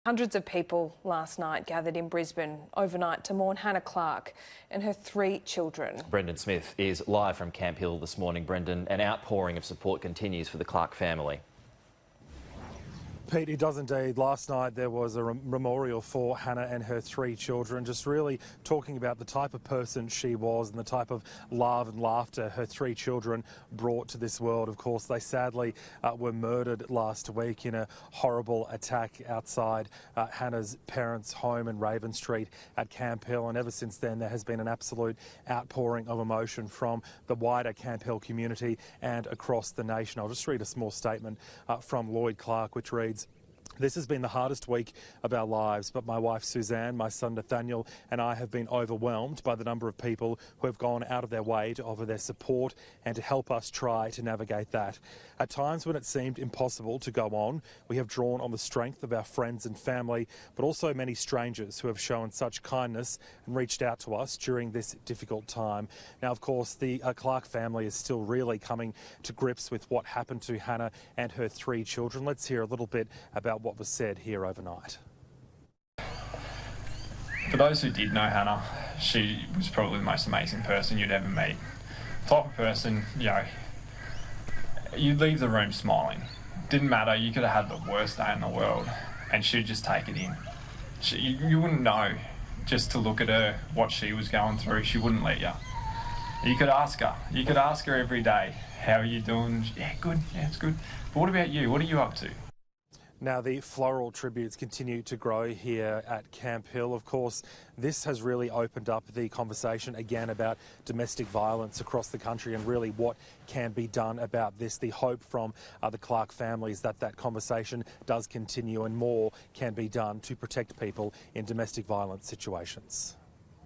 Hundreds of people last night gathered in Brisbane overnight to mourn Hannah Clarke and her 3 children. Brendan Smith is live from Camp Hill this morning. Brendan, an outpouring of support continues for the Clarke family. Pete, it does indeed. Last night there was a memorial for Hannah and her 3 children, just really talking about the type of person she was and the type of love and laughter her 3 children brought to this world. Of course, they sadly were murdered last week in a horrible attack outside Hannah's parents' home in Raven Street at Camp Hill, and ever since then there has been an absolute outpouring of emotion from the wider Camp Hill community and across the nation. I'll just read a small statement from Lloyd Clarke, which reads, "This has been the hardest week of our lives, but my wife Suzanne, my son Nathaniel and I have been overwhelmed by the number of people who have gone out of their way to offer their support and to help us try to navigate that. At times when it seemed impossible to go on, we have drawn on the strength of our friends and family, but also many strangers who have shown such kindness and reached out to us during this difficult time." Now, of course, the Clarke family is still really coming to grips with what happened to Hannah and her 3 children. Let's hear a little bit about what was said here overnight. For those who did know Hannah, she was probably the most amazing person you'd ever meet. Type of person, you'd leave the room smiling. Didn't matter, you could have had the worst day in the world and she'd just take it in. You wouldn't know, just to look at her, what she was going through. She wouldn't let you. You could ask her every day, "How are you doing?" "Yeah, good, yeah, it's good." "But what about you? What are you up to?" Now, the floral tributes continue to grow here at Camp Hill. Of course, this has really opened up the conversation again about domestic violence across the country and really what can be done about this. The hope from the Clarke families that conversation does continue and more can be done to protect people in domestic violence situations.